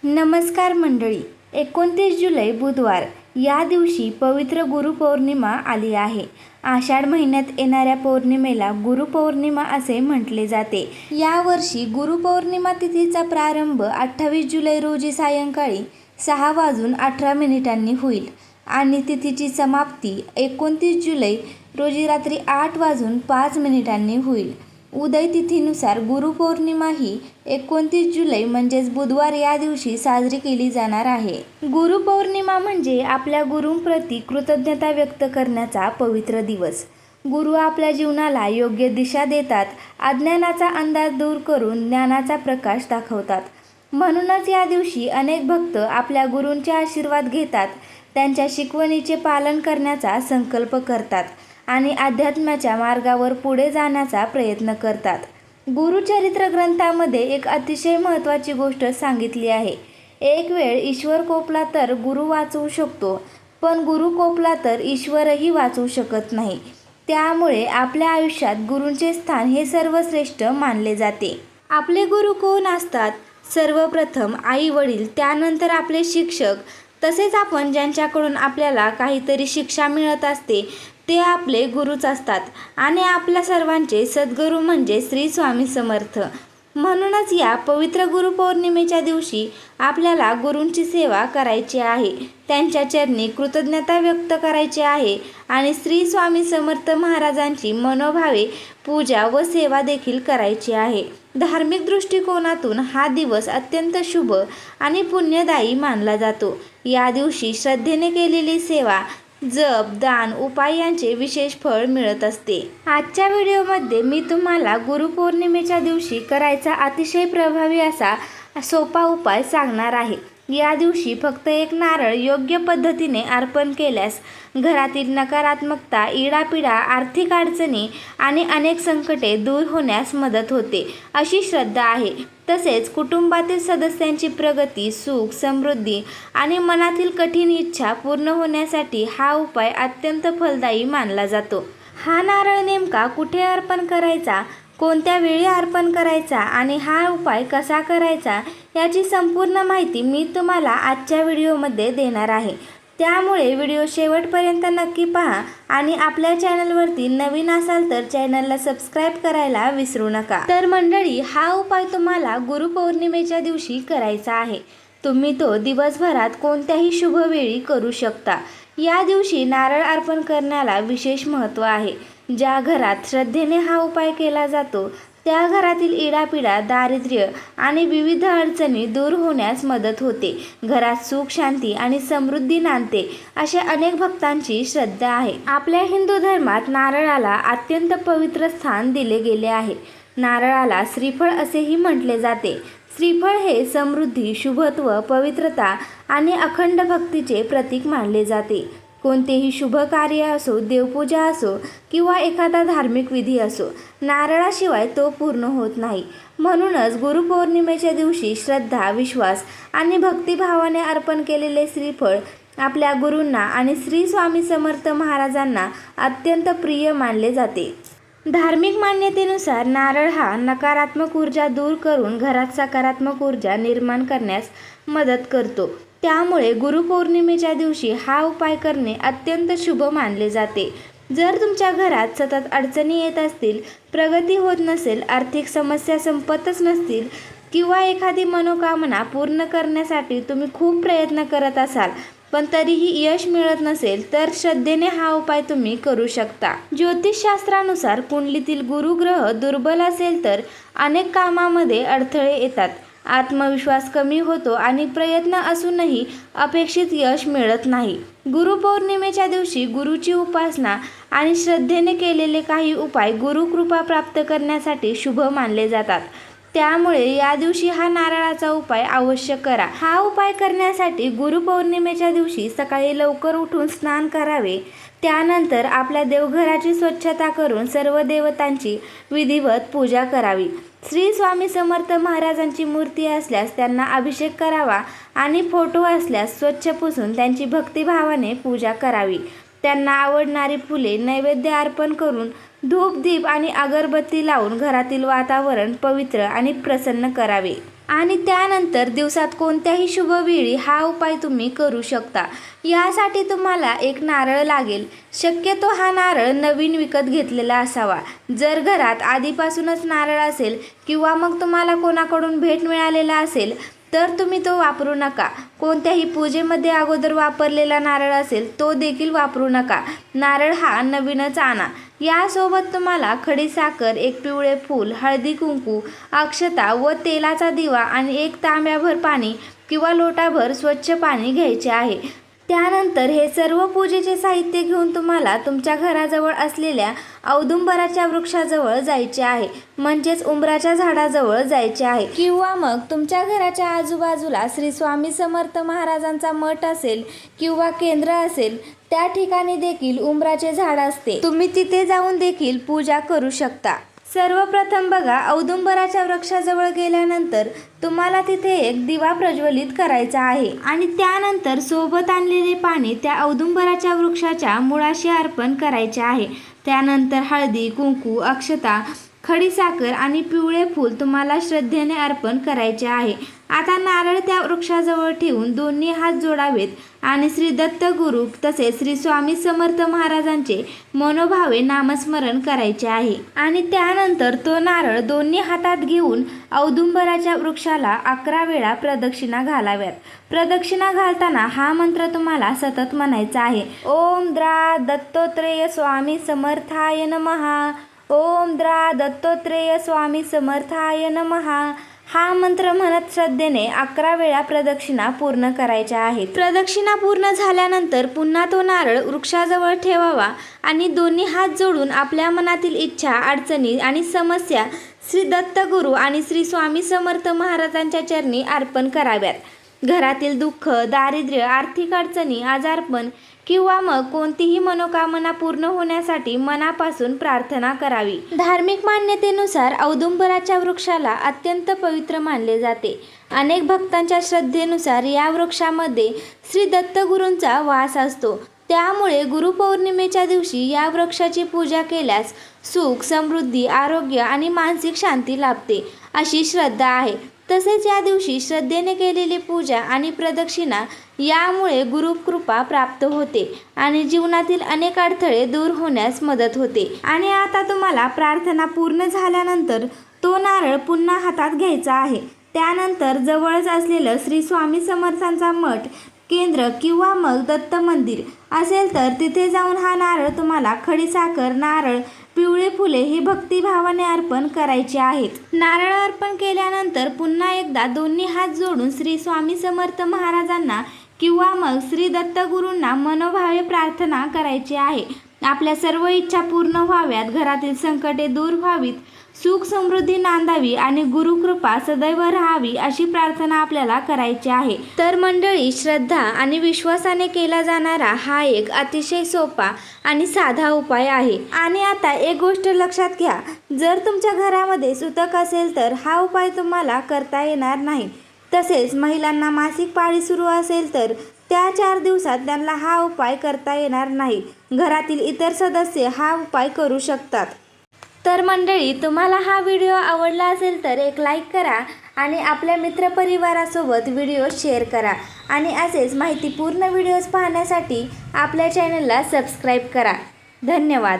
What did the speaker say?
नमस्कार मंडळी. 29 जुलै बुधवार या दिवशी पवित्र गुरुपौर्णिमा आली आहे. आषाढ महिन्यात येणाऱ्या पौर्णिमेला गुरुपौर्णिमा असे म्हटले जाते. यावर्षी गुरुपौर्णिमा तिथीचा प्रारंभ 28 जुलै रोजी सायंकाळी 6:18 होईल आणि तिथीची समाप्ती 29 जुलै रोजी रात्री 8:05 होईल. उदय तिथीनुसार गुरुपौर्णिमा ही 29 जुलै म्हणजेच बुधवार या दिवशी साजरी केली जाणार आहे. गुरुपौर्णिमा म्हणजे आपल्या गुरूंप्रती कृतज्ञता व्यक्त करण्याचा पवित्र दिवस. गुरु आपल्या जीवनाला योग्य दिशा देतात, अज्ञानाचा अंधार दूर करून ज्ञानाचा प्रकाश दाखवतात. म्हणूनच या दिवशी अनेक भक्त आपल्या गुरूंचे आशीर्वाद घेतात, त्यांच्या शिकवणीचे पालन करण्याचा संकल्प करतात आणि अध्यात्माच्या मार्गावर पुढे जाण्याचा प्रयत्न करतात. गुरुचरित्र ग्रंथामध्ये एक अतिशय महत्त्वाची गोष्ट सांगितली आहे. एक वेळ ईश्वर कोपला तर गुरु वाचवू शकतो, पण गुरु कोपला तर ईश्वरही वाचवू शकत नाही. त्यामुळे आपल्या आयुष्यात गुरूंचे स्थान हे सर्वश्रेष्ठ मानले जाते. आपले गुरु कोण असतात? सर्वप्रथम आई वडील, त्यानंतर आपले शिक्षक, तसेच आपण ज्यांच्याकडून आपल्याला काहीतरी शिक्षा मिळत असते ते आपले गुरुच असतात. आणि आपल्या सर्वांचे सद्गुरू म्हणजे श्री स्वामी समर्थ. म्हणूनच या पवित्र गुरुपौर्णिमेच्या दिवशी आपल्याला गुरूंची सेवा करायची आहे, त्यांच्या चरणी कृतज्ञता व्यक्त करायची आहे आणि श्री स्वामी समर्थ महाराजांची मनोभावे पूजा व सेवा देखील करायची आहे. धार्मिक दृष्टिकोनातून हा दिवस अत्यंत शुभ आणि पुण्यदायी मानला जातो. या दिवशी श्रद्धेने केलेली सेवा, जप, दान, उपाय यांचे विशेष फळ मिळत असते. आजच्या व्हिडिओमध्ये मी तुम्हाला गुरुपौर्णिमेच्या दिवशी करायचा अतिशय प्रभावी असा सोपा उपाय सांगणार आहे. या दिवशी फक्त एक नारळ योग्य पद्धतीने अर्पण केल्यास घरातील नकारात्मकता, इडापिडा, आर्थिक अडचणी आणि अनेक संकटे दूर होण्यास मदत होते अशी श्रद्धा आहे. तसेच कुटुंबातील सदस्यांची प्रगती, सुख, समृद्धी आणि मनातील कठीण इच्छा पूर्ण होण्यासाठी हा उपाय अत्यंत फलदायी मानला जातो. हा नारळ नेमका कुठे अर्पण करायचा, कोणत्या वेळी अर्पण करायचा आणि हा उपाय कसा करायचा याची संपूर्ण माहिती मी तुम्हाला आजच्या व्हिडिओमध्ये देणार आहे. त्यामुळे व्हिडिओ शेवटपर्यंत नक्की पहा आणि आपल्या चॅनलवरती नवीन असाल तर चॅनलला सबस्क्राईब करायला विसरू नका. तर मंडळी, हा उपाय तुम्हाला गुरुपौर्णिमेच्या दिवशी करायचा आहे. तुम्ही तो दिवसभरात कोणत्याही शुभ वेळी करू शकता. या दिवशी नारळ अर्पण करण्याला विशेष महत्त्व आहे. ज्या घरात श्रद्धेने हा उपाय केला जातो त्या घरातील इडापिडा, दारिद्र्य आणि विविध अडचणी दूर होण्यास मदत होते. घरात सुख, शांती आणि समृद्धी नांदते अशा अनेक भक्तांची श्रद्धा आहे. आपल्या हिंदू धर्मात नारळाला अत्यंत पवित्र स्थान दिले गेले आहे. नारळाला श्रीफळ असेही म्हटले जाते. श्रीफळ हे समृद्धी, शुभत्व, पवित्रता आणि अखंड भक्तीचे प्रतीक मानले जाते. कोणतेही शुभ कार्य असो, देवपूजा असो किंवा एखादा धार्मिक विधी असो, नारळाशिवाय तो पूर्ण होत नाही. म्हणूनच गुरुपौर्णिमेच्या दिवशी श्रद्धा, विश्वास आणि भक्तिभावाने अर्पण केलेले श्रीफळ आपल्या गुरूंना आणि श्री स्वामी समर्थ महाराजांना अत्यंत प्रिय मानले जाते. धार्मिक मान्यतेनुसार नारळ हा नकारात्मक ऊर्जा दूर करून घरात सकारात्मक ऊर्जा निर्माण करण्यास मदत करतो. त्यामुळे गुरुपौर्णिमेच्या दिवशी हा उपाय करणे अत्यंत शुभ मानले जाते. जर तुमच्या घरात सतत अडचणी येत असतील, प्रगती होत नसेल, आर्थिक समस्या संपतच नसतील किंवा एखादी मनोकामना पूर्ण करण्यासाठी तुम्ही खूप प्रयत्न करत असाल पण तरीही यश मिळत नसेल तर श्रद्धेने हा उपाय तुम्ही करू शकता. ज्योतिषशास्त्रानुसार कुंडलीतील गुरुग्रह दुर्बल असेल तर अनेक कामामध्ये अडथळे येतात, आत्मविश्वास कमी होतो आणि प्रयत्न असूनही अपेक्षित यश मिळत नाही. गुरुपौर्णिमेच्या दिवशी गुरुची उपासना आणि श्रद्धेने केलेले काही उपाय गुरुकृपा प्राप्त करण्यासाठी शुभ मानले जातात. त्यामुळे या दिवशी हा नारळाचा उपाय अवश्य करा. हा उपाय करण्यासाठी गुरुपौर्णिमेच्या दिवशी सकाळी लवकर उठून स्नान करावे. त्यानंतर आपल्या देवघराची स्वच्छता करून सर्व देवतांची विधिवत पूजा करावी. श्री स्वामी समर्थ महाराजांची मूर्ती असल्यास त्यांना अभिषेक करावा आणि फोटो असल्यास स्वच्छ पुसून त्यांची भक्तिभावाने पूजा करावी. त्यांना आवडणारी फुले नैवेद्य अर्पण करून धूप, दीप आणि अगरबत्ती लावून घरातील वातावरण पवित्र आणि प्रसन्न करावे. आणि त्यानंतर दिवसात कोणत्याही शुभवेळी हा उपाय तुम्ही करू शकता। यासाठी तुम्हाला एक नारळ लागेल। शक्यतो हा नारळ नवीन विकत घेतलेला असावा। जर घरात आधीपासूनच नारळ असेल किंवा मग तुम्हाला कोणाकडून भेट मिळालेला असेल तर तुम्ही तो वापरू नका। कोणत्याही पूजेमध्ये अगोदर वापरलेला नारळ असेल तो देखील वापरू नका। नारळ हा नवीनच आणा। यासोबत तुम्हाला खडी साखर, एक पिवळे फूल, हळदी कुंकू, अक्षता व तेलाचा दिवा आणि एक तांब्याभर पाणी किंवा लोटाभर स्वच्छ पाणी घ्यायचे आहे। त्यानंतर हे सर्व पूजेचे साहित्य घेऊन तुम्हाला तुमच्या घराजवळ असलेल्या औदुंबराच्या वृक्षाजवळ जायचे आहे, म्हणजेच उंबराच्या झाडाजवळ जायचे आहे। किंवा मग तुमच्या घराच्या आजूबाजूला श्री स्वामी समर्थ महाराजांचा मठ असेल किंवा केंद्र असेल त्या ठिकाणी देखील उंबराचे झाड असते, तुम्ही तिथे जाऊन देखील पूजा करू शकता। सर्वप्रथम बघा, औदुंबराच्या वृक्षाजवळ गेल्यानंतर तुम्हाला तिथे एक दिवा प्रज्वलित करायचा आहे आणि त्यानंतर सोबत आणलेले पाणी त्या औदुंबराच्या वृक्षाच्या मुळाशी अर्पण करायचे आहे। त्यानंतर हळदी, कुंकू, अक्षता, खडी साखर आणि पिवळे फूल तुम्हाला श्रद्धेने अर्पण करायचे आहे। आता नारळ त्या वृक्षाजवळ ठेवून दोन्ही हात जोडावेत आणि श्री दत्त गुरु तसेच श्री स्वामी समर्थ महाराजांचे मनोभावे नामस्मरण करायचे आहे आणि त्यानंतर तो नारळ दोन्ही हातात घेऊन औदुंबराच्या वृक्षाला 11 वेळा प्रदक्षिणा घालाव्यात। प्रदक्षिणा घालताना हा मंत्र तुम्हाला सतत म्हणायचा आहे। ओम द्रा दत्तोत्रेय स्वामी समर्थाय नमः। ओम द्रा दत्तोत्रेय स्वामी समर्थाय नमः। हा मंत्र म्हणत श्रद्धेने 11 वेळा प्रदक्षिणा पूर्ण करायच्या आहेत। प्रदक्षिणा पूर्ण झाल्यानंतर पुन्हा तो नारळ वृक्षाजवळ ठेवावा आणि दोन्ही हात जोडून आपल्या मनातील इच्छा, अडचणी आणि समस्या श्री दत्तगुरू आणि श्री स्वामी समर्थ महाराजांच्या चरणी अर्पण कराव्यात। घरातील दुःख, दारिद्र्य, आर्थिक अडचणी, आजारपण किंवा मग कोणतीही मनोकामना पूर्ण होण्यासाठी मनापासून प्रार्थना करावी। धार्मिक मान्यतेनुसार औदुंबराच्या वृक्षाला अत्यंत पवित्र मानले जाते। अनेक भक्तांच्या श्रद्धेनुसार या वृक्षामध्ये श्री दत्तगुरूंचा वास असतो। त्यामुळे गुरुपौर्णिमेच्या दिवशी या वृक्षाची पूजा केल्यास सुख, समृद्धी, आरोग्य आणि मानसिक शांती लाभते अशी श्रद्धा आहे। तसेच या दिवशी श्रद्धेने केलेली पूजा आणि प्रदक्षिणा यामुळे गुरुकृपा प्राप्त होते आणि जीवनातील अनेक अडथळे दूर होण्यास मदत होते। आणि आता तुम्हाला प्रार्थना पूर्ण झाल्यानंतर तो नारळ पुन्हा हातात घ्यायचा आहे। त्यानंतर जवळच असलेलं श्री स्वामी समर्थांचा मठ, केंद्र किंवा मग दत्त मंदिर असेल तर तिथे जाऊन हा नारळ तुम्हाला खडी साखर, नारळ, पिवळे फुले ही भक्तिभावाने अर्पण करायची आहेत। नारळ अर्पण केल्यानंतर पुन्हा एकदा दोन्ही हात जोडून श्री स्वामी समर्थ महाराजांना किंवा मग श्री दत्तगुरूंना मनोभावे प्रार्थना करायची आहे। आपल्या सर्व इच्छा पूर्ण व्हाव्यात, घरातील संकटे दूर व्हावीत, सुख समृद्धी नांदावी आणि गुरुकृपा सदैव राहावी अशी प्रार्थना आपल्याला करायची आहे। तर मंडळी, श्रद्धा आणि विश्वासाने केला जाणारा हा एक अतिशय सोपा आणि साधा उपाय आहे। आणि आता एक गोष्ट लक्षात घ्या, जर तुमच्या घरामध्ये सुतक असेल तर हा उपाय तुम्हाला करता येणार नाही। तसेच महिलांना मासिक पाळी सुरू असेल तर त्या 4 दिवसात त्यांना हा उपाय करता येणार नाही। घरातील इतर सदस्य हा उपाय करू शकतात। तर मंडळी, तुम्हाला हा व्हिडिओ आवडला असेल तर एक लाईक करा आणि आपल्या मित्रपरिवारासोबत व्हिडिओ शेअर करा आणि असेच माहितीपूर्ण व्हिडिओज पाहण्यासाठी आपल्या चॅनलला सबस्क्राईब करा। धन्यवाद।